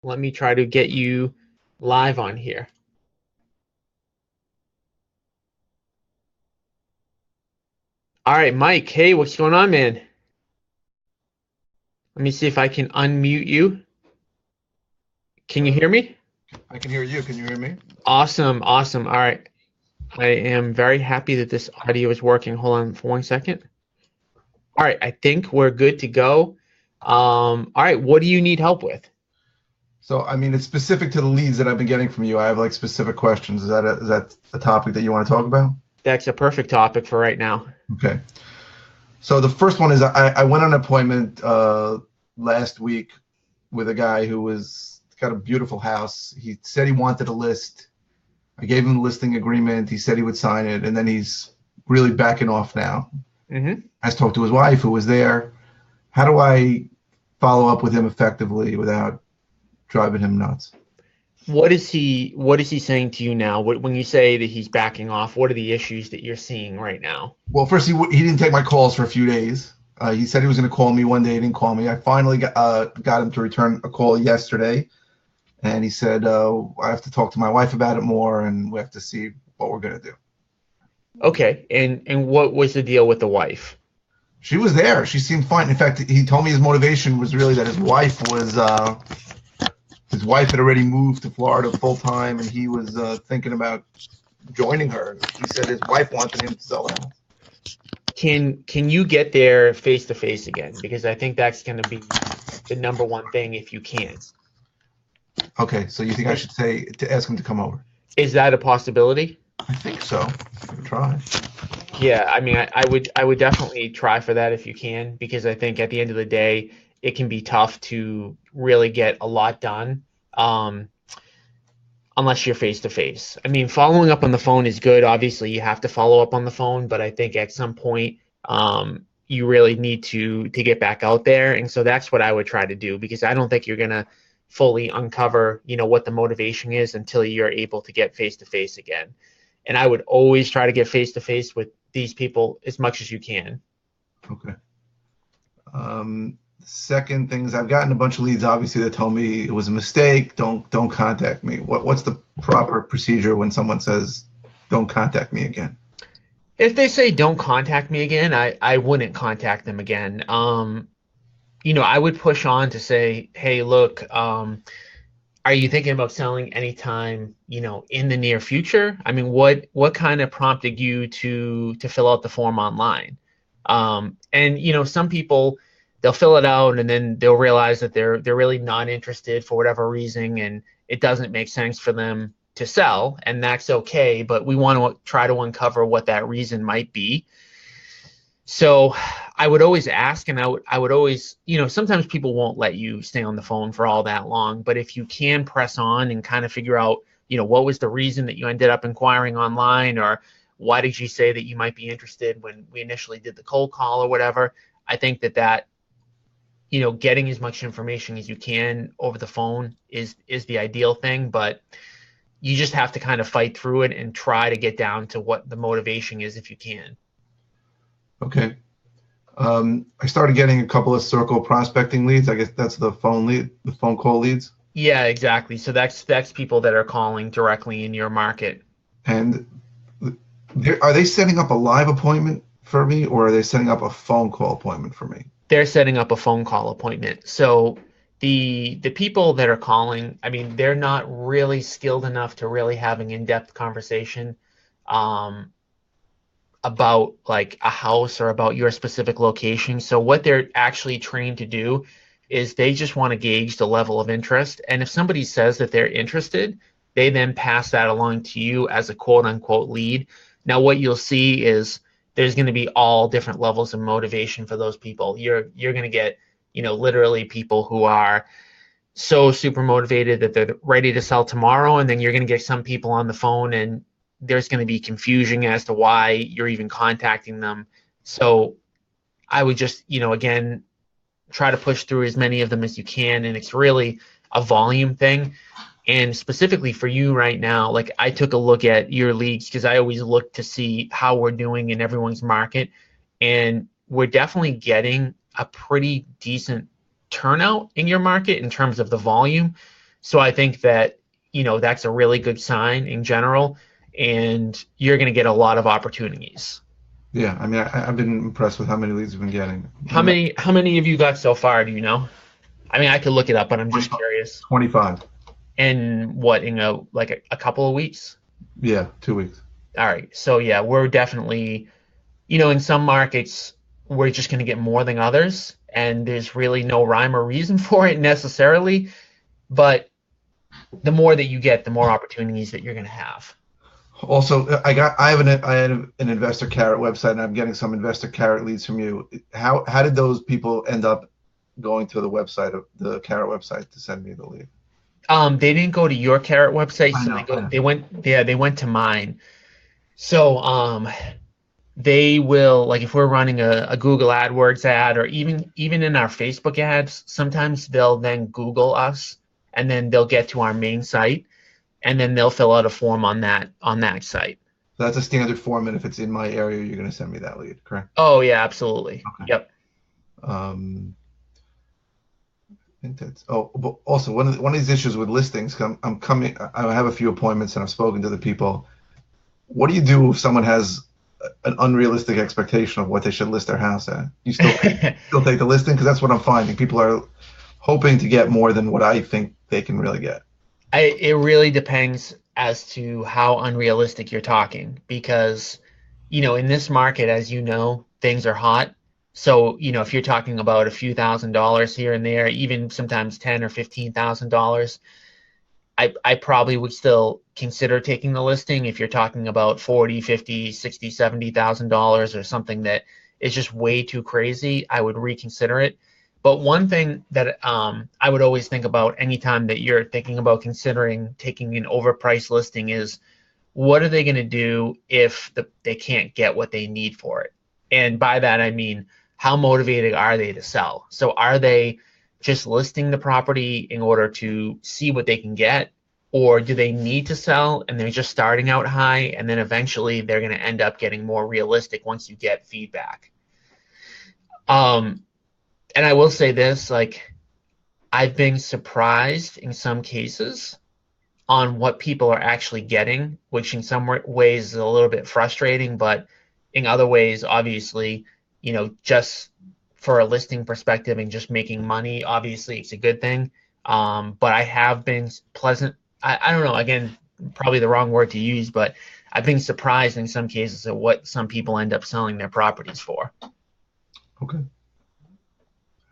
Let me try to get you live on here. All right, Mike. Hey, what's going on, man? Let me see if I can unmute you. Can you hear me? I can hear you. Can you hear me? Awesome, awesome. All right. I am very happy that this audio is working. Hold on for 1 second. All right, I think we're good to go. All right, what do you need help with? So, I mean, it's specific to the leads that I've been getting from you. I have like specific questions. Is that a topic that you want to talk about? That's a perfect topic for right now. Okay. So the first one is I went on an appointment last week with a guy who was got a beautiful house. He said he wanted a list. I gave him the listing agreement. He said he would sign it, and then he's really backing off now. Hmm. I spoke to his wife who was there. How do I follow up with him effectively without driving him nuts? What is he saying to you now? When you say that he's backing off, what are the issues that you're seeing right now? Well, first he didn't take my calls for a few days. He said he was going to call me one day. He didn't call me. I finally got him to return a call yesterday, and he said I have to talk to my wife about it more, and we have to see what we're going to do. Okay, and what was the deal with the wife? She was there. She seemed fine. In fact, he told me his motivation was really that his wife had already moved to Florida full time, and he was thinking about joining her. He said his wife wanted him to sell the house. Can you get there face to face again? Because I think that's going to be the number one thing if you can. Okay, so you think I should say to ask him to come over? Is that a possibility? I think so. I could try. Yeah, I mean, I would definitely try for that if you can, because I think at the end of the day, it can be tough to really get a lot done, um, unless you're face to face. I mean, following up on the phone is good. Obviously, you have to follow up on the phone, but I think at some point, you really need to get back out there, and so that's what I would try to do because I don't think you're gonna fully uncover, what the motivation is until you're able to get face to face again. And I would always try to get face to face with these people as much as you can. Okay. Second things, I've gotten a bunch of leads, obviously, that told me it was a mistake. Don't contact me. What's the proper procedure when someone says, "Don't contact me again"? If they say don't contact me again, I wouldn't contact them again. I would push on to say, hey, look, are you thinking about selling anytime, in the near future? I mean, what kind of prompted you to fill out the form online? And some people they'll fill it out and then they'll realize that they're really not interested for whatever reason, and it doesn't make sense for them to sell, and that's okay. But we want to try to uncover what that reason might be. So I would always ask, and I would always, sometimes people won't let you stay on the phone for all that long, but if you can press on and kind of figure out, what was the reason that you ended up inquiring online, or why did you say that you might be interested when we initially did the cold call or whatever, I think that getting as much information as you can over the phone is the ideal thing, but you just have to kind of fight through it and try to get down to what the motivation is if you can. Okay. I started getting a couple of circle prospecting leads. I guess that's the phone call leads. Yeah, exactly. So that's people that are calling directly in your market. And are they setting up a live appointment for me, or are they setting up a phone call appointment for me? They're setting up a phone call appointment. So the people that are calling, I mean, they're not really skilled enough to really have an in-depth conversation um, about like a house or about your specific location. So what they're actually trained to do is they just want to gauge the level of interest. And if somebody says that they're interested, they then pass that along to you as a quote unquote lead. Now, what you'll see is there's going to be all different levels of motivation for those people. You're going to get, literally people who are so super motivated that they're ready to sell tomorrow, and then you're going to get some people on the phone and there's going to be confusion as to why you're even contacting them. So I would just, again, try to push through as many of them as you can, and it's really a volume thing. And specifically for you right now, like I took a look at your leagues because I always look to see how we're doing in everyone's market, and we're definitely getting a pretty decent turnout in your market in terms of the volume. So I think that, that's a really good sign in general, and you're going to get a lot of opportunities. Yeah, I mean, I've been impressed with how many leads we've been getting. How many have you got so far, do you know? I mean, I could look it up, but I'm just 25. curious. 25. And what, a couple of weeks? Yeah, 2 weeks. All right. So yeah, we're definitely, in some markets, we're just going to get more than others, and there's really no rhyme or reason for it necessarily. But the more that you get, the more opportunities that you're going to have. Also, I had an investor carrot website, and I'm getting some investor carrot leads from you. How did those people end up going to the website of the carrot website to send me the lead? They didn't go to your Carrot website, I so know, I know. they went to mine. So they will, like, if we're running a Google AdWords ad, or even in our Facebook ads, sometimes they'll then Google us, and then they'll get to our main site, and then they'll fill out a form on that site. That's a standard form, and if it's in my area, you're going to send me that lead, correct? Oh yeah, absolutely. Okay. Yep. Um, I think that's. Oh, but also one of these issues with listings. I'm coming. I have a few appointments, and I've spoken to the people. What do you do if someone has an unrealistic expectation of what they should list their house at? You still take the listing, because that's what I'm finding. People are hoping to get more than what I think they can really get. It really depends as to how unrealistic you're talking, because, in this market, as you know, things are hot. So, if you're talking about a few $1,000s here and there, even sometimes 10 or $15,000, I probably would still consider taking the listing. If you're talking about 40, 50, 60, $70,000 or something that is just way too crazy, I would reconsider it. But one thing that I would always think about anytime that you're thinking about considering taking an overpriced listing is, what are they going to do if they can't get what they need for it? And by that, I mean, how motivated are they to sell? So are they just listing the property in order to see what they can get? Or do they need to sell and they're just starting out high, and then eventually they're going to end up getting more realistic once you get feedback? Um, and I will say this, like, I've been surprised in some cases on what people are actually getting, which in some ways is a little bit frustrating, but in other ways, obviously, just for a listing perspective and just making money, obviously it's a good thing. But I have been pleasant. I don't know, again, probably the wrong word to use, but I've been surprised in some cases at what some people end up selling their properties for. Okay.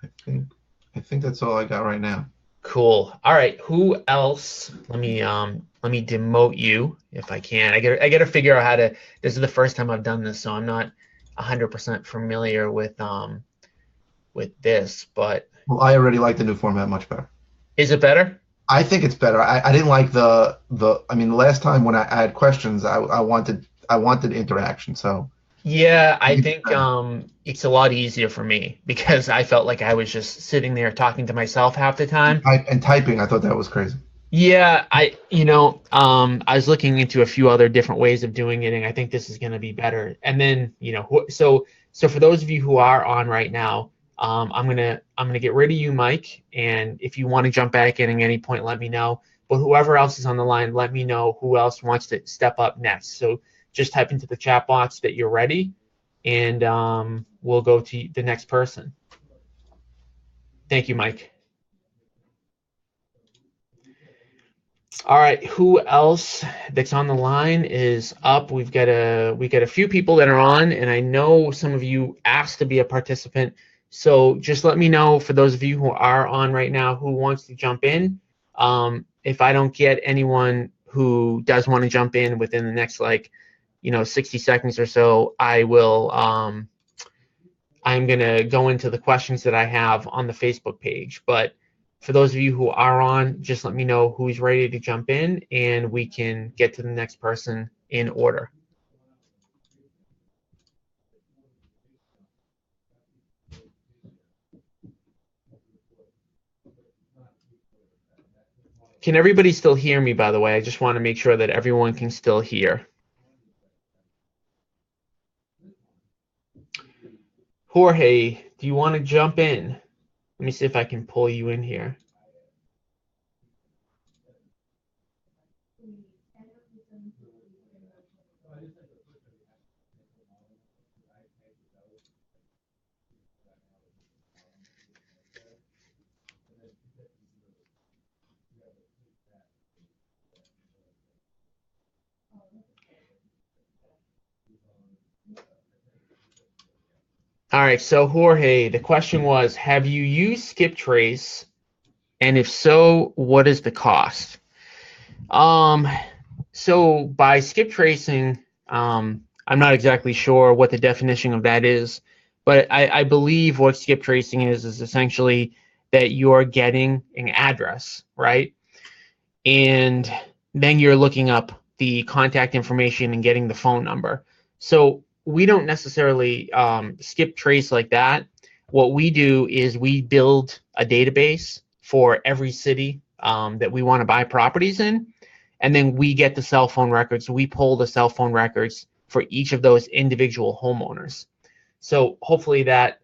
I think I think that's all I got right now. Cool. All right. Who else? Let me demote you if I can. I gotta figure out how to. This is the first time I've done this, so I'm not 100% familiar with this. But Well, I already like the new format much better. is it better? I think it's better. I didn't like the. I mean, the last time when I had questions, I wanted interaction. So Yeah, I I think it's think better. it's a lot easier for me because I felt like I was just sitting there talking to myself half the time. And typing, I thought that was crazy. Yeah, I was looking into a few other different ways of doing it, and I think this is going to be better. And then, so for those of you who are on right now, I'm gonna get rid of you, Mike, and if you want to jump back in at any point, let me know. But whoever else is on the line, let me know who else wants to step up next. So just type into the chat box that you're ready, and we'll go to the next person. Thank you, Mike. All right, who else that's on the line is up? We got a few people that are on, and I know some of you asked to be a participant. So just let me know, for those of you who are on right now, who wants to jump in. If I don't get anyone who does want to jump in within the next 60 seconds or so, I will. I'm gonna go into the questions that I have on the Facebook page, but for those of you who are on, just let me know who's ready to jump in, and we can get to the next person in order. Can everybody still hear me, by the way? I just want to make sure that everyone can still hear. Jorge, do you want to jump in? Let me see if I can pull you in here. All right, so Jorge, the question was, have you used skip trace, and if so, what is the cost? Um, so by skip tracing, I'm not exactly sure what the definition of that is, but I believe what skip tracing is essentially that you're getting an address, right? And then you're looking up the contact information and getting the phone number. So we don't necessarily skip trace like that. What we do is we build a database for every city that we want to buy properties in, and then we get the cell phone records. We pull the cell phone records for each of those individual homeowners. So hopefully that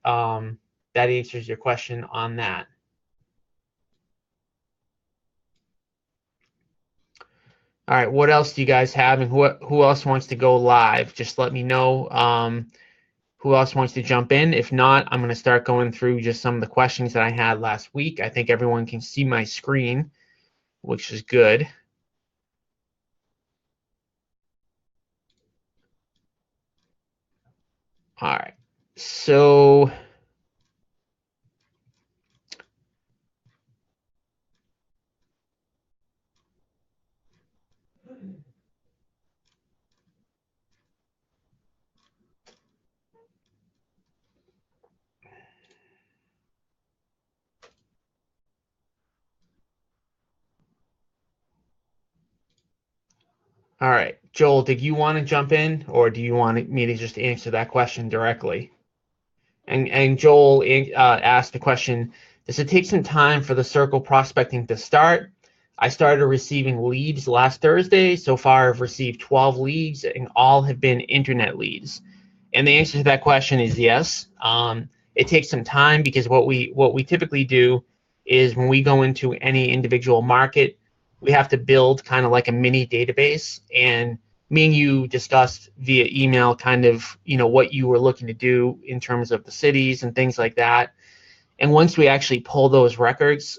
answers your question on that. All right, what else do you guys have, and who else wants to go live? Just let me know. Who else wants to jump in? If not, I'm going to start going through just some of the questions that I had last week. I think everyone can see my screen, which is good. All right, so all right, Joel, did you want to jump in, or do you want me to just answer that question directly? And Joel asked the question, does it take some time for the circle prospecting to start? I started receiving leads last Thursday. So far, I've received 12 leads, and all have been internet leads. And the answer to that question is yes. It takes some time because what we typically do is when we go into any individual market, we have to build kind of like a mini database. And me and you discussed via email kind of what you were looking to do in terms of the cities and things like that. And once we actually pull those records,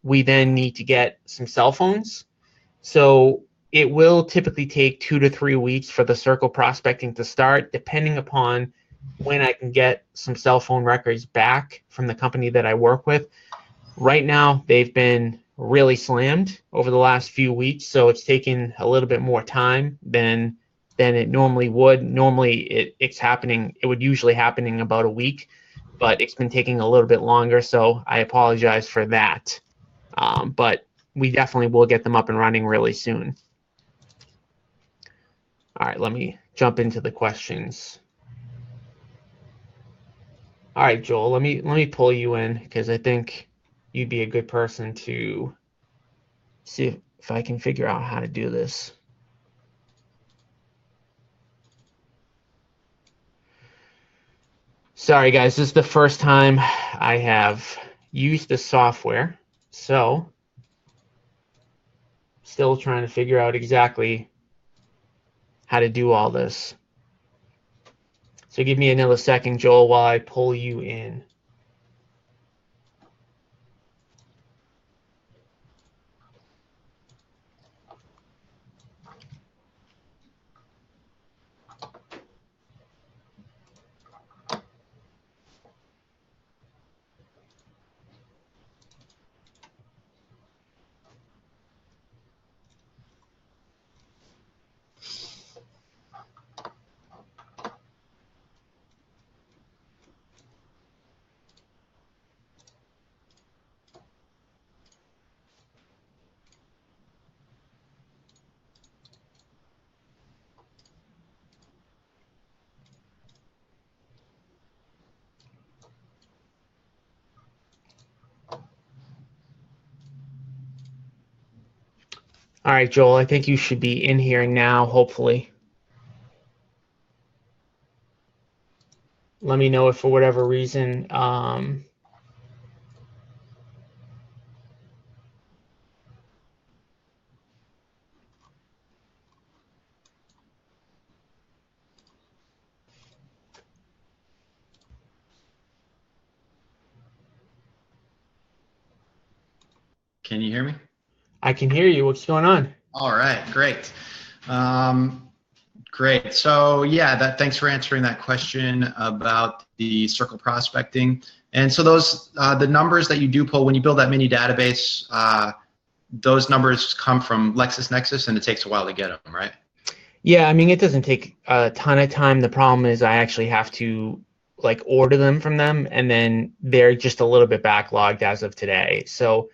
we then need to get some cell phones. So it will typically take 2 to 3 weeks for the circle prospecting to start, depending upon when I can get some cell phone records back from the company that I work with. Right now, they've been really slammed over the last few weeks, so it's taken a little bit more time than it normally would. Normally, it would usually happen in about a week, but it's been taking a little bit longer, so I apologize for that. But we definitely will get them up and running really soon. All right, let me jump into the questions. All right, Joel, let me pull you in because I think you'd be a good person to see if I can figure out how to do this. Sorry, guys, this is the first time I have used this software, so still trying to figure out exactly how to do all this. So give me another second, Joel, while I pull you in. All right, Joel, I think you should be in here now, hopefully. Let me know if for whatever reason Can you hear me? I can hear you. What's going on? All right, great. Um, Great. So yeah, thanks for answering that question about the circle prospecting. And so those the numbers that you do pull when you build that mini database, those numbers come from LexisNexis, and it takes a while to get them, right? Yeah, I mean, it doesn't take a ton of time. The problem is I actually have to like order them from them, and then they're just a little bit backlogged as of today. So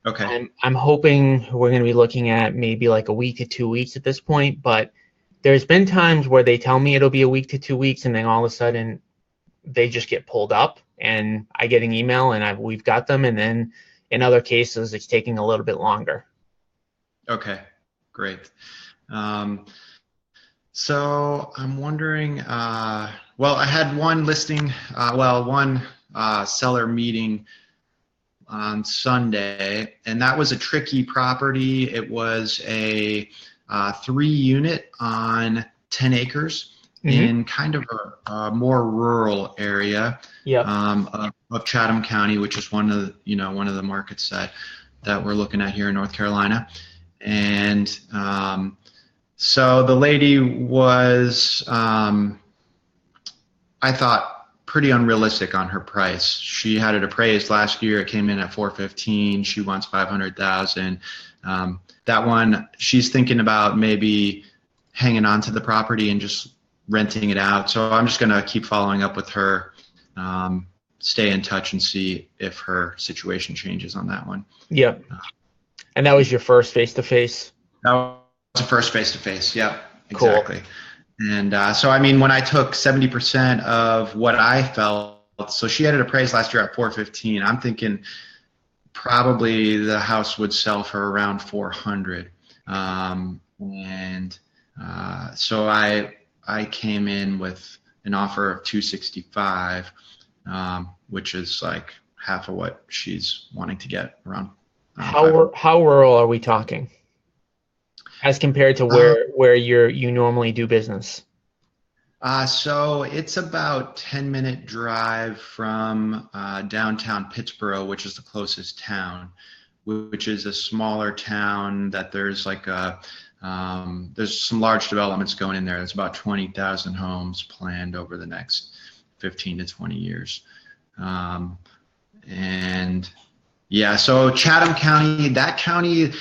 Okay. I'm hoping we're going to be looking at maybe like a week to 2 weeks at this point, but there's been times where they tell me it'll be a week to 2 weeks, and then all of a sudden they just get pulled up, and I get an email, and we've got them, and then in other cases it's taking a little bit longer. Okay. Great. Um, so I'm wondering. Well, I had one listing. One seller meeting on Sunday, and that was a tricky property. It was a 3-unit on 10 acres in kind of a more rural area Yep. of Chatham County, which is one of the markets that we're looking at here in North Carolina. And so the lady was, I thought, pretty unrealistic on her price. She had it appraised last year. It came in at 415. She wants 500,000. That one, she's thinking about maybe hanging on to the property and just renting it out. So I'm just going to keep following up with her, stay in touch, and see if her situation changes on that one. Yep. And that was your first face-to-face? That was the first face-to-face. Yep, Cool. exactly. And so, I mean, when I took 70% of what I felt, so she had it appraised last year at 415. I'm thinking probably the house would sell for around 400. So I came in with an offer of 265, which is like half of what she's wanting to get, around. How rural are we talking as compared to where you normally do business? So it's about 10-minute drive from downtown Pittsburgh, which is the closest town, which is a smaller town that there's like there's some large developments going in there. There's about 20,000 homes planned over the next 15 to 20 years. And yeah, so Chatham County, that county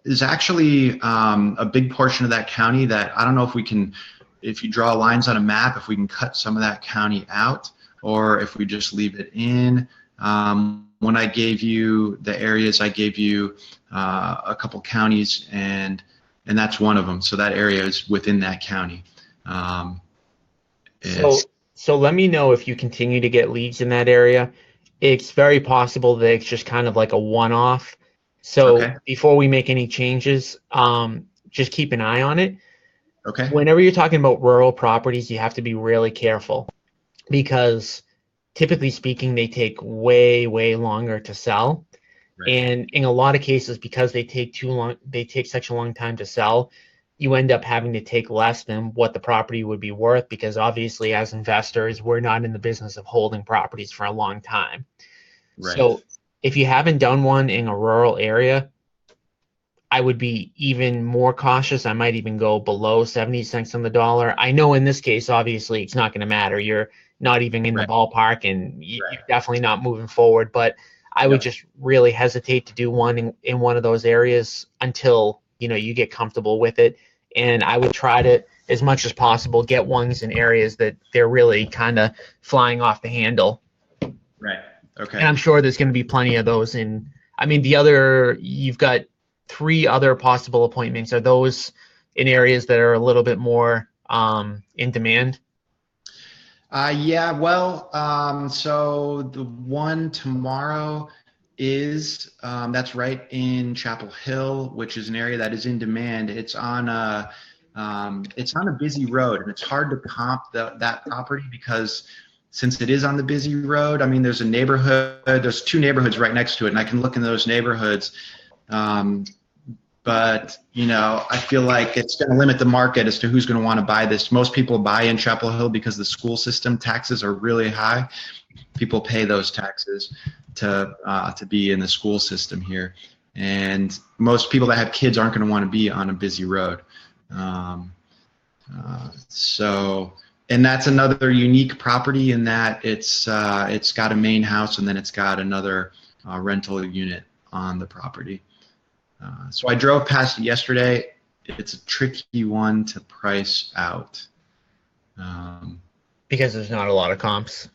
is actually a big portion of that county that I don't know if you draw lines on a map, if we can cut some of that county out, or if we just leave it in. When I gave you the areas, I gave you a couple counties, and that's one of them. So that area is within that county. So let me know if you continue to get leads in that area. It's very possible that it's just kind of like a one-off. So Okay. Before we make any changes, just keep an eye on it. Okay. Whenever you're talking about rural properties, you have to be really careful because typically speaking, they take way, way longer to sell. Right. And in a lot of cases, because they take such a long time to sell, you end up having to take less than what the property would be worth, because obviously as investors, we're not in the business of holding properties for a long time. Right. So if you haven't done one in a rural area, I would be even more cautious. I might even go below 70 cents on the dollar. I know in this case, obviously, it's not going to matter. You're not even in the ballpark, and you're definitely not moving forward. But I would just really hesitate to do one in one of those areas until you get comfortable with it. And I would try to, as much as possible, get ones in areas that they're really kind of flying off the handle. Right. Okay. And I'm sure there's going to be plenty of those. You've got 3 other possible appointments. Are those in areas that are a little bit more in demand? Yeah, well, so the one tomorrow is that's right in Chapel Hill, which is an area that is in demand. It's on a busy road, and it's hard to comp that property because since it is on the busy road, I mean, there's 2 neighborhoods right next to it, and I can look in those neighborhoods. But I feel like it's going to limit the market as to who's going to want to buy this. Most people buy in Chapel Hill because the school system taxes are really high. People pay those taxes to be in the school system here. and most people that have kids aren't going to want to be on a busy road. And that's another unique property in that it's got a main house and then it's got another rental unit on the property. So I drove past it yesterday. It's a tricky one to price out. Because there's not a lot of comps.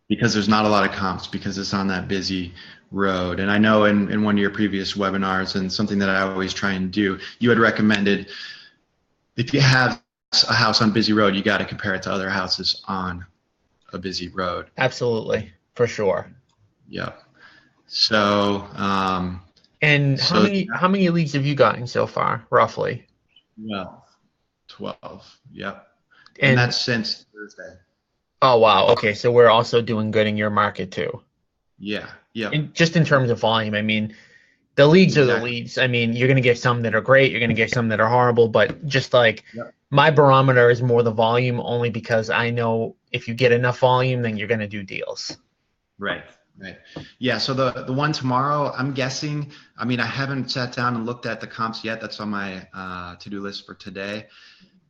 Because there's not a lot of comps, because it's on that busy road. And I know in one of your previous webinars, and something that I always try and do, you had recommended if you have a house on a busy road, you got to compare it to other houses on a busy road. Absolutely, for sure. Yep. So. And how many leads have you gotten so far, roughly? Well, 12. Yep. And that's since Thursday. Oh, wow. Okay, so we're also doing good in your market too. Yeah. Yeah. Just in terms of volume, I mean, the leads are the leads. I mean, you're going to get some that are great, you're going to get some that are horrible, but just like my barometer is more the volume, only because I know if you get enough volume, then you're going to do deals. Right. Right. Yeah. So the one tomorrow, I'm guessing, I mean, I haven't sat down and looked at the comps yet. That's on my to-do list for today.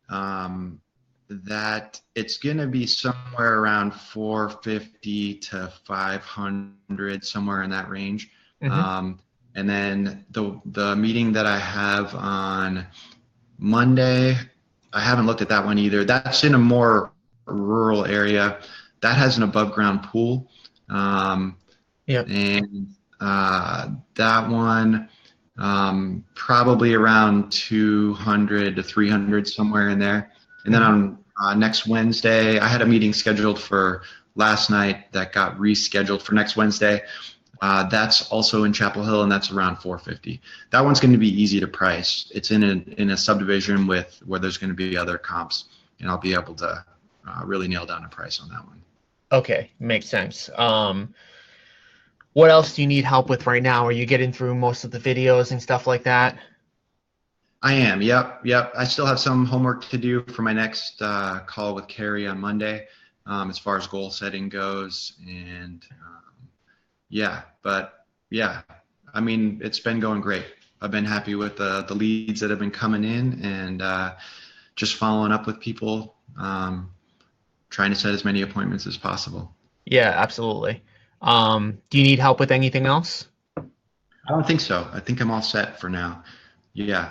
That it's going to be somewhere around 450 to 500, somewhere in that range. Mm-hmm. And then the meeting that I have on Monday, I haven't looked at that one either. That's in a more rural area. That has an above ground pool. And that one probably around 200 to 300, somewhere in there. And then on next Wednesday, I had a meeting scheduled for last night that got rescheduled for next Wednesday. That's also in Chapel Hill, and that's around 450. That one's going to be easy to price. It's in a subdivision where there's going to be other comps, and I'll be able to really nail down a price on that one. Okay, makes sense. What else do you need help with right now? Are you getting through most of the videos and stuff like that? I am. Yep. I still have some homework to do for my next call with Carrie on Monday, as far as goal setting goes. And I mean, it's been going great. I've been happy with the leads that have been coming in, and just following up with people, trying to set as many appointments as possible. Yeah, absolutely. Do you need help with anything else? I don't think so. I think I'm all set for now. Yeah.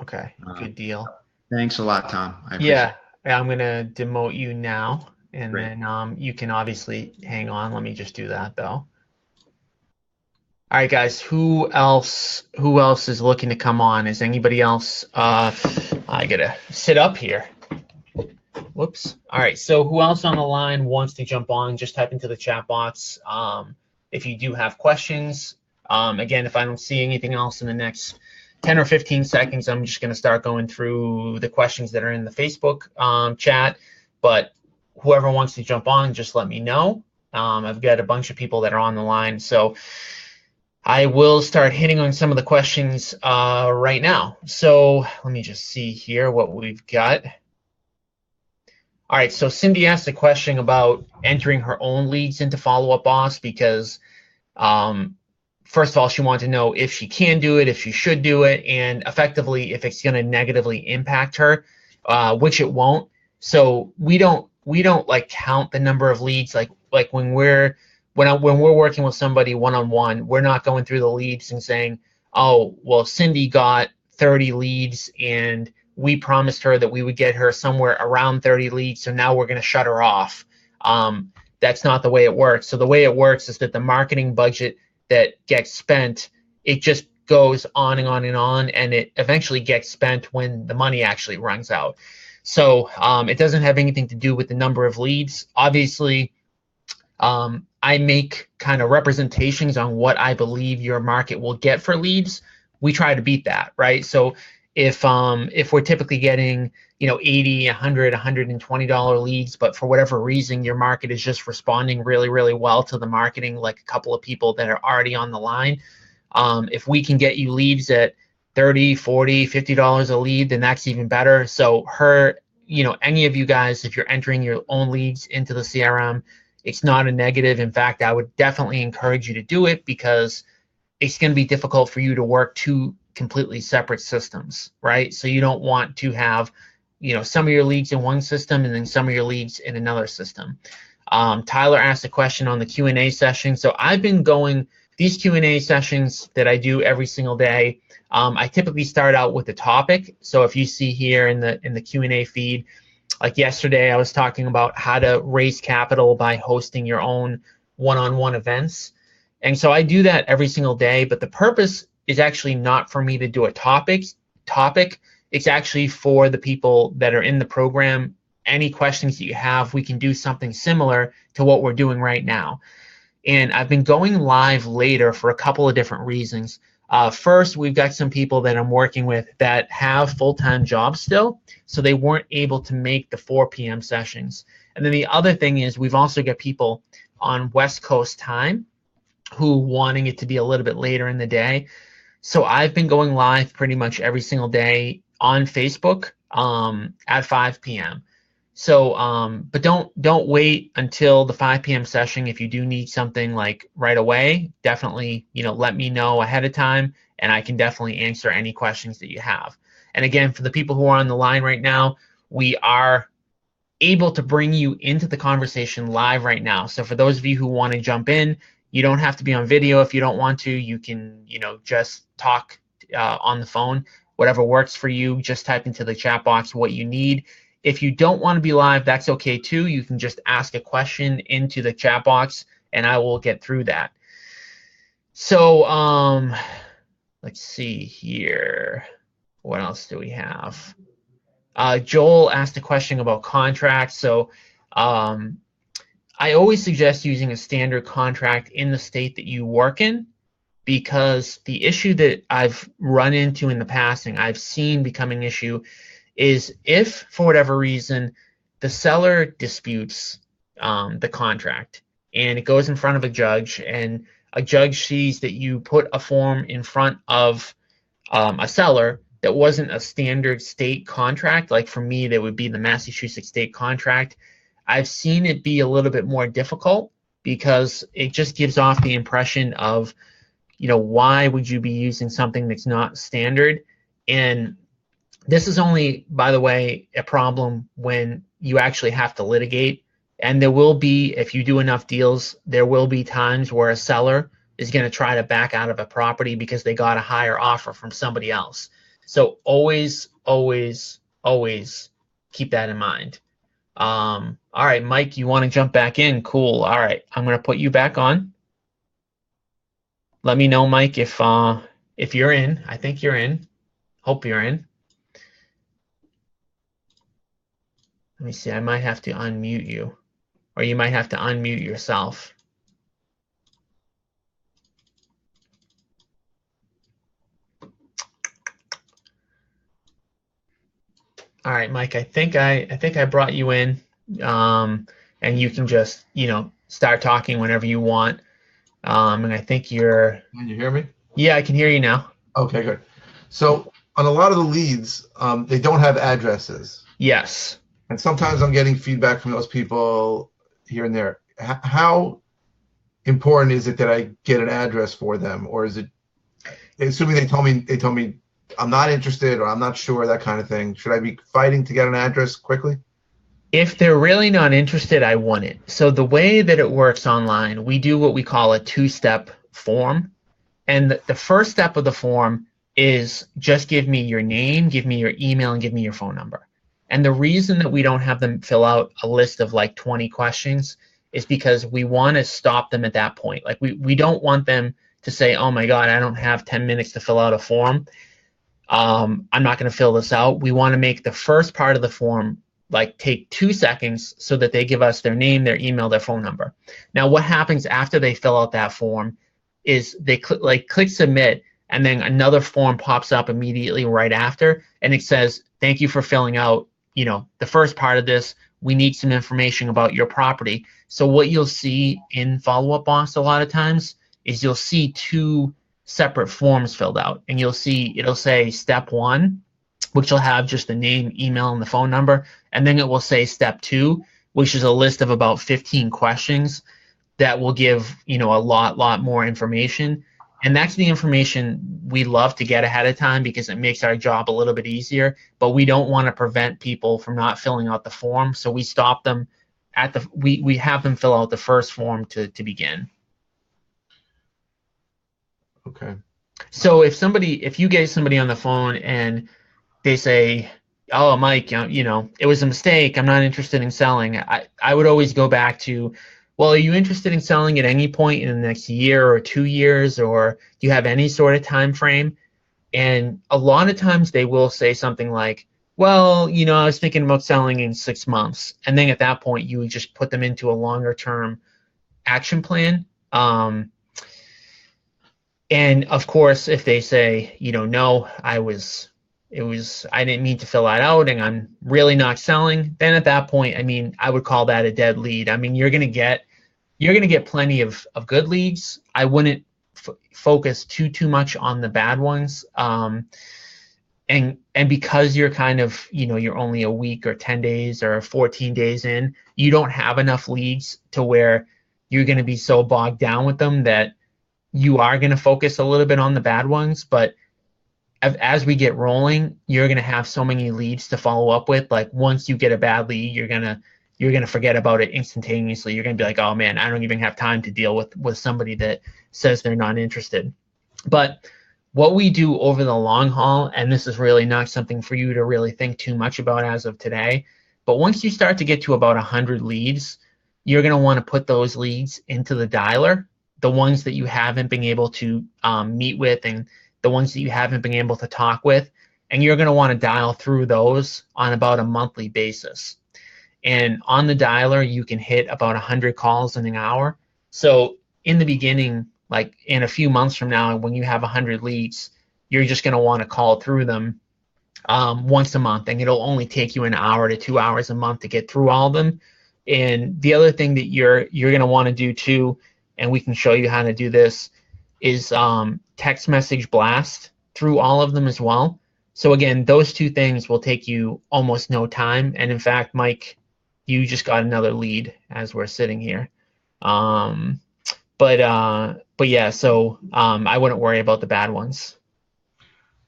Okay, good deal. Thanks a lot, Tom. I appreciate it. I'm gonna demote you now, and Great. then you can obviously hang on. Let me just do that though. All right, guys. Who else is looking to come on? Is anybody else? I gotta sit up here. Whoops. All right. So who else on the line wants to jump on? Just type into the chat box. If you do have questions. Again, if I don't see anything else in the next 10 or 15 seconds, I'm just going to start going through the questions that are in the Facebook chat. But whoever wants to jump on, just let me know. I've got a bunch of people that are on the line. So I will start hitting on some of the questions right now. So let me just see here what we've got. All right, so Cindy asked a question about entering her own leads into Follow Up Boss because, first of all, she wanted to know if she can do it, if she should do it, and effectively if it's going to negatively impact her, which it won't. So we don't like count the number of leads like when we're working with somebody one-on-one, we're not going through the leads and saying, oh, well, Cindy got 30 leads and we promised her that we would get her somewhere around 30 leads, so now we're going to shut her off. That's not the way it works. So the way it works is that the marketing budget that gets spent, it just goes on and on and on, and it eventually gets spent when the money actually runs out. So it doesn't have anything to do with the number of leads. Obviously, I make kind of representations on what I believe your market will get for leads. We try to beat that, right? So if we're typically getting, $80, $100, $120 leads, but for whatever reason your market is just responding really, really well to the marketing, like a couple of people that are already on the line, if we can get you leads at $30, $40, $50 a lead, then that's even better. So any of you guys, if you're entering your own leads into the CRM, it's not a negative. In fact, I would definitely encourage you to do it because it's going to be difficult for you to work two completely separate systems, right? So you don't want to have, some of your leagues in one system and then some of your leagues in another system. Tyler asked a question on the Q&A session. So I've been going these Q&A sessions that I do every single day. I typically start out with a topic. So if you see here in the Q&A feed, like yesterday, I was talking about how to raise capital by hosting your own one-on-one events. And so I do that every single day, but the purpose is actually not for me to do a topic. It's actually for the people that are in the program. Any questions that you have, we can do something similar to what we're doing right now. And I've been going live later for a couple of different reasons. First, we've got some people that I'm working with that have full-time jobs still, so they weren't able to make the 4 p.m. sessions. And then the other thing is we've also got people on West Coast time who wanting it to be a little bit later in the day. So I've been going live pretty much every single day on Facebook at 5 p.m. So, but don't wait until the 5 p.m. session. If you do need something like right away, definitely, let me know ahead of time, and I can definitely answer any questions that you have. And again, for the people who are on the line right now, we are able to bring you into the conversation live right now. So for those of you who want to jump in, you don't have to be on video if you don't want to. You can, just talk on the phone, whatever works for you. Just type into the chat box what you need. If you don't want to be live, that's okay too. You can just ask a question into the chat box and I will get through that. So let's see here. What else do we have? Joel asked a question about contracts. So I always suggest using a standard contract in the state that you work in, because the issue that I've run into in the past and I've seen becoming an issue is if, for whatever reason, the seller disputes the contract and it goes in front of a judge, and a judge sees that you put a form in front of a seller that wasn't a standard state contract, like for me, that would be the Massachusetts state contract, I've seen it be a little bit more difficult because it just gives off the impression of, why would you be using something that's not standard? And this is only, by the way, a problem when you actually have to litigate. And there will be, if you do enough deals, there will be times where a seller is going to try to back out of a property because they got a higher offer from somebody else. So always, always, always keep that in mind. All right, Mike, you want to jump back in? Cool. All right, I'm going to put you back on. Let me know, Mike, if you're in. I think you're in. Hope you're in. Let me see. I might have to unmute you, or you might have to unmute yourself. All right, Mike, I think I brought you in, and you can just, start talking whenever you want. And I think you're... Can you hear me? Yeah, I can hear you now. Okay, good. So on a lot of the leads, they don't have addresses. Yes. And sometimes I'm getting feedback from those people here and there. How important is it that I get an address for them? Or is it, assuming they told me I'm not interested or I'm not sure, that kind of thing, should I be fighting to get an address quickly? If they're really not interested, I want it. So the way that it works online, we do what we call a two-step form. And the first step of the form is just give me your name, give me your email, and give me your phone number. And the reason that we don't have them fill out a list of like 20 questions is because we want to stop them at that point. Like we don't want them to say, oh my God, I don't have 10 minutes to fill out a form. I'm not going to fill this out. We want to make the first part of the form like take 2 seconds so that they give us their name, their email, their phone number. Now, what happens after they fill out that form is they click submit, and then another form pops up immediately right after, and it says, thank you for filling out, the first part of this. We need some information about your property. So what you'll see in Follow Up Boss a lot of times is you'll see 2 separate forms filled out, and you'll see it'll say step 1, which will have just the name, email, and the phone number, and then it will say step 2, which is a list of about 15 questions that will give a lot more information. And that's the information we love to get ahead of time because it makes our job a little bit easier, but we don't want to prevent people from not filling out the form. So we stop them at we have them fill out the first form to begin. Okay. So if you get somebody on the phone and they say, "Oh, Mike, it was a mistake. I'm not interested in selling." I would always go back to, well, are you interested in selling at any point in the next year or 2 years, or do you have any sort of time frame? And a lot of times they will say something like, well, I was thinking about selling in 6 months. And then at that point, you would just put them into a longer term action plan. And of course, if they say, no, I didn't mean to fill that out and I'm really not selling, then at that point, I would call that a dead lead. You're going to get plenty of good leads. I wouldn't focus too much on the bad ones. And because you're kind of, you're only a week or 10 days or 14 days in, you don't have enough leads to where you're going to be so bogged down with them that you are going to focus a little bit on the bad ones. But as we get rolling, you're going to have so many leads to follow up with. Like once you get a bad lead, you're going to forget about it instantaneously. You're going to be like, oh man, I don't even have time to deal with somebody that says they're not interested. But what we do over the long haul, and this is really not something for you to really think too much about as of today, but once you start to get to about 100 leads, you're going to want to put those leads into the dialer, the ones that you haven't been able to meet with and the ones that you haven't been able to talk with, and you're going to want to dial through those on about a monthly basis. And on the dialer, you can hit about 100 calls in an hour. So in the beginning, like in a few months from now, when you have 100 leads, you're just going to want to call through them once a month, and it'll only take you an hour to 2 hours a month to get through all of them. And the other thing that you're going to want to do too, and we can show you how to do this, is text message blast through all of them as well. So again, those two things will take you almost no time. And in fact, Mike, you just got another lead as we're sitting here. But yeah, so I wouldn't worry about the bad ones.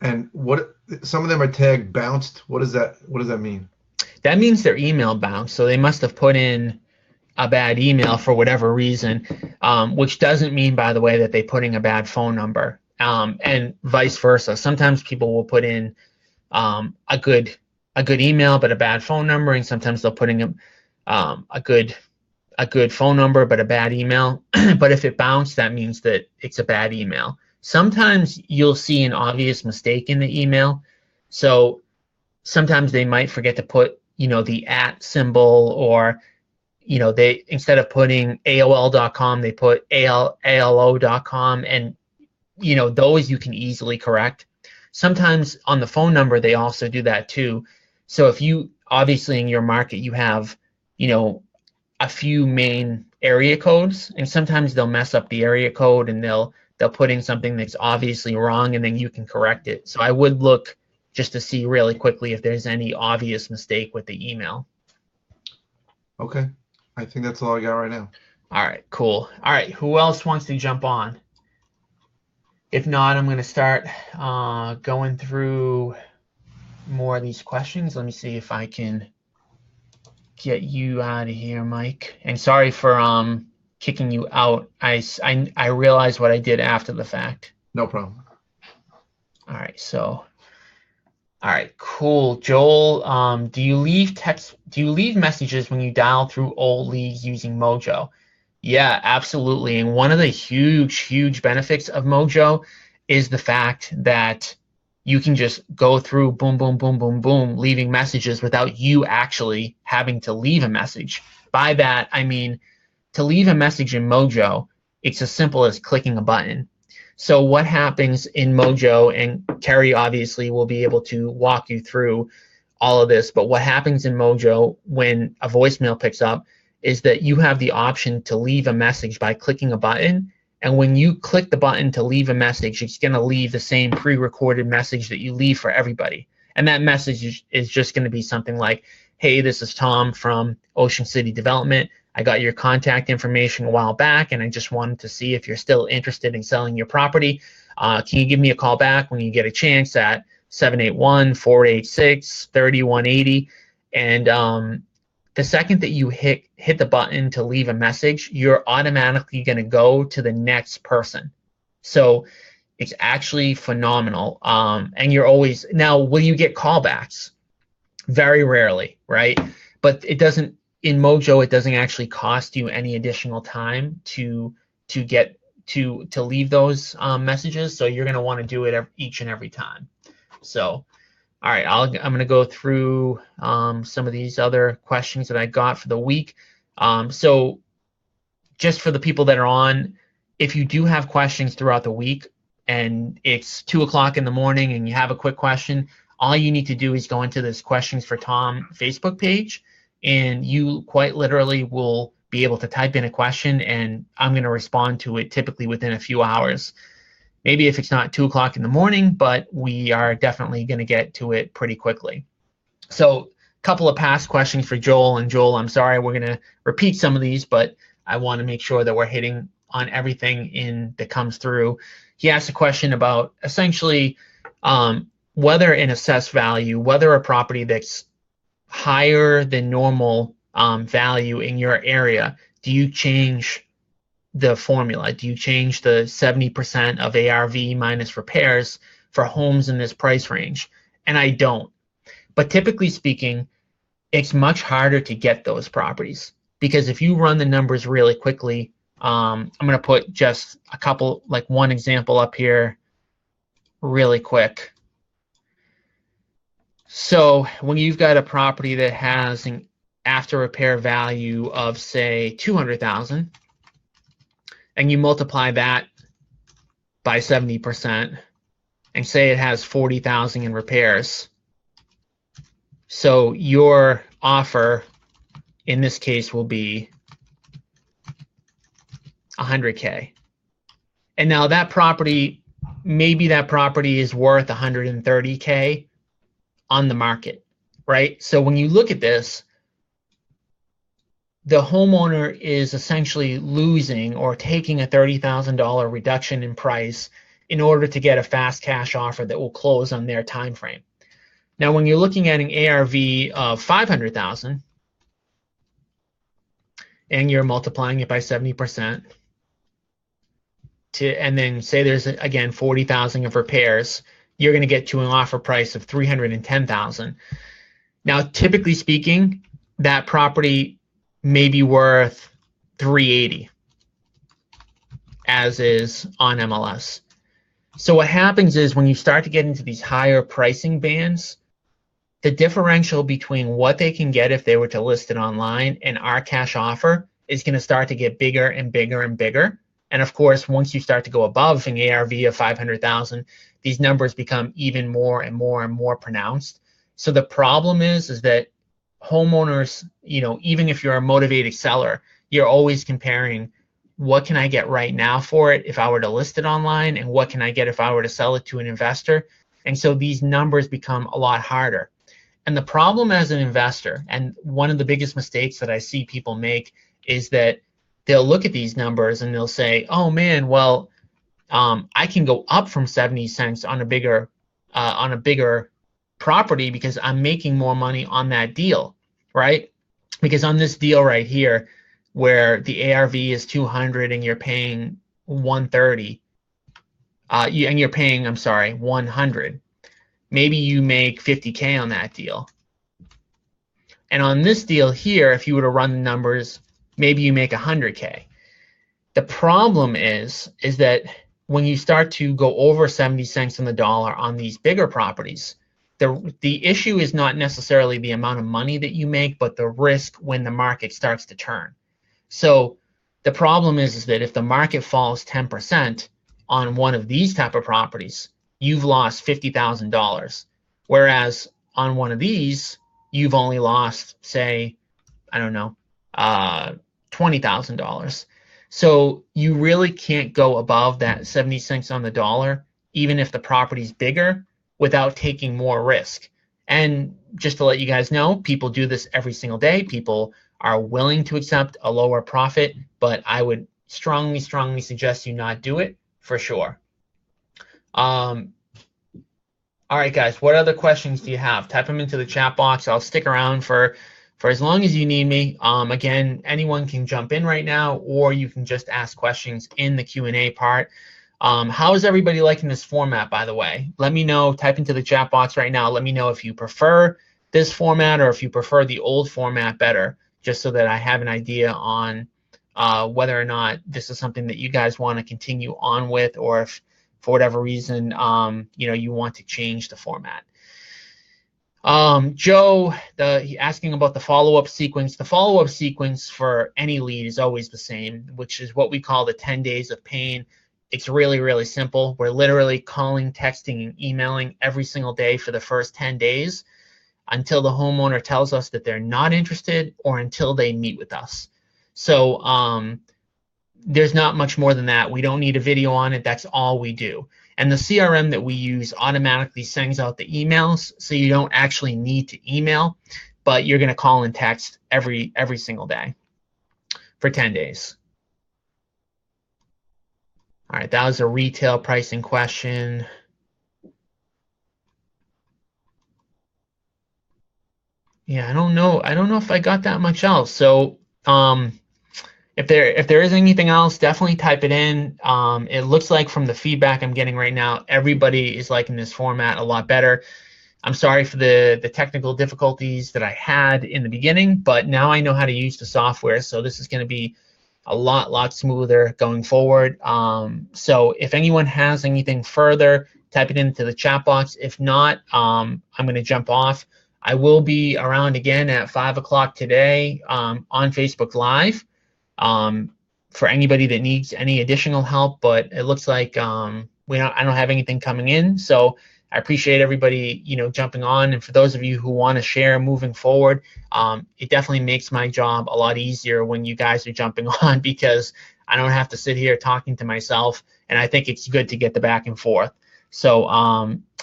And what some of them are tagged bounced. What does that mean? That means their email bounced. So they must have put in a bad email for whatever reason, which doesn't mean, by the way, that they put in a bad phone number, and vice versa. Sometimes people will put in a good email but a bad phone number, and sometimes they'll put in a good phone number but a bad email. But if it bounced, that means that it's a bad email. Sometimes you'll see an obvious mistake in the email. So sometimes they might forget to put the @ symbol, or they, instead of putting AOL.com, they put ALO.com, and those you can easily correct. Sometimes on the phone number they also do that too. So if you, obviously in your market you have a few main area codes, and sometimes they'll mess up the area code and they'll put in something that's obviously wrong, and then you can correct it. So I would look just to see really quickly if there's any obvious mistake with the email. Okay. I think that's all I got right now. All right, cool. All right, who else wants to jump on? If not, I'm going to start going through more of these questions. Let me see if I can get you out of here, Mike. And sorry for kicking you out. I realized what I did after the fact. No problem. All right, so. All right, cool. Joel, do you leave messages when you dial through old leads using Mojo? Yeah, absolutely. And one of the huge benefits of Mojo is the fact that you can just go through boom, boom, boom, boom, boom, leaving messages without you actually having to leave a message. By that, I mean, to leave a message in Mojo, it's as simple as clicking a button. So what happens in Mojo, and Kerry obviously will be able to walk you through all of this, but what happens in Mojo when a voicemail picks up is that you have the option to leave a message by clicking a button. And when you click the button to leave a message, it's going to leave the same pre-recorded message that you leave for everybody. And that message is just going to be something like, hey, this is Tom from Ocean City Development. I got your contact information a while back, and I just wanted to see if you're still interested in selling your property. Can you give me a call back when you get a chance at 781-486-3180? And the second that you hit the button to leave a message, you're automatically going to go to the next person. So it's actually phenomenal. And you're always, now, will you get callbacks? Very rarely, right? But it doesn't, in Mojo, it doesn't actually cost you any additional time to get to leave those messages. So you're going to want to do it each and every time. So, all right, I'm going to go through some of these other questions that I got for the week. So just for the people that are on, if you do have questions throughout the week and it's 2 o'clock in the morning and you have a quick question, all you need to do is go into this Questions for Tom Facebook page, and you quite literally will be able to type in a question, and I'm going to respond to it typically within a few hours. Maybe if it's not 2 o'clock in the morning, but we are definitely going to get to it pretty quickly. So a couple of past questions for Joel. And Joel, I'm sorry, we're going to repeat some of these, but I want to make sure that we're hitting on everything that comes through. He asked a question about essentially whether an assessed value, whether a property that's higher than normal value in your area, do you change the formula? Do you change the 70% of ARV minus repairs for homes in this price range? And I don't. But typically speaking, it's much harder to get those properties, because if you run the numbers really quickly, I'm going to put just a couple, like one example up here really quick. So when you've got a property that has an after repair value of, say, $200,000, and you multiply that by 70%, and say it has $40,000 in repairs. So your offer in this case will be $100K. And now that property, maybe that property is worth $130K on the market, right? So when you look at this, the homeowner is essentially losing or taking a $30,000 reduction in price in order to get a fast cash offer that will close on their time frame. Now, when you're looking at an ARV of $500,000 and you're multiplying it by 70%, and then say there's again $40,000 of repairs, you're going to get to an offer price of $310,000. Now, typically speaking, that property may be worth $380,000, as is on MLS. So what happens is when you start to get into these higher pricing bands, the differential between what they can get if they were to list it online and our cash offer is going to start to get bigger and bigger and bigger. And of course, once you start to go above an ARV of $500,000, these numbers become even more and more and more pronounced. So the problem is that homeowners, even if you're a motivated seller, you're always comparing what can I get right now for it if I were to list it online, and what can I get if I were to sell it to an investor. And so these numbers become a lot harder. And the problem as an investor, and one of the biggest mistakes that I see people make, is that they'll look at these numbers and they'll say, oh man, well, I can go up from 70 cents on a bigger property because I'm making more money on that deal, right? Because on this deal right here, where the ARV is 200 and you're paying 130, and you're paying, 100, maybe you make 50K on that deal. And on this deal here, if you were to run the numbers, maybe you make 100K. The problem is that when you start to go over 70 cents on the dollar on these bigger properties, the issue is not necessarily the amount of money that you make, but the risk when the market starts to turn. So the problem is that if the market falls 10% on one of these type of properties, you've lost $50,000. Whereas on one of these, you've only lost, say, $20,000. So you really can't go above that 70 cents on the dollar, even if the property's bigger, without taking more risk. And just to let you guys know, people do this every single day. People are willing to accept a lower profit, but I would strongly, strongly suggest you not do it for sure. All right, guys, what other questions do you have? Type them into the chat box. I'll stick around for as long as you need me. Again, anyone can jump in right now, or you can just ask questions in the Q&A part. How is everybody liking this format, by the way? Let me know. Type into the chat box right now. Let me know if you prefer this format or if you prefer the old format better, just so that I have an idea on whether or not this is something that you guys want to continue on with, or if for whatever reason you want to change the format. Joe, asking about the follow-up sequence. The follow-up sequence for any lead is always the same, which is what we call the 10 days of pain. It's really, really simple. We're literally calling, texting, and emailing every single day for the first 10 days until the homeowner tells us that they're not interested, or until they meet with us. So there's not much more than that. We don't need a video on it. That's all we do. And the CRM that we use automatically sends out the emails, so you don't actually need to email, but you're going to call and text every single day for 10 days. All right, that was a retail pricing question. Yeah, I don't know if I got that much else. So if there is anything else, definitely type it in. It looks like from the feedback I'm getting right now, everybody is liking this format a lot better. I'm sorry for the technical difficulties that I had in the beginning, but now I know how to use the software, so this is going to be a lot smoother going forward. So if anyone has anything further, type it into the chat box. If not, I'm going to jump off. I will be around again at 5 o'clock today on Facebook Live for anybody that needs any additional help, but it looks like I don't have anything coming in. So I appreciate everybody, jumping on. And for those of you who want to share moving forward, it definitely makes my job a lot easier when you guys are jumping on, because I don't have to sit here talking to myself. And I think it's good to get the back and forth. So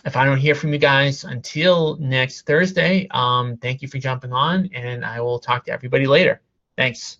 if I don't hear from you guys until next Thursday, thank you for jumping on, and I will talk to everybody later. Thanks.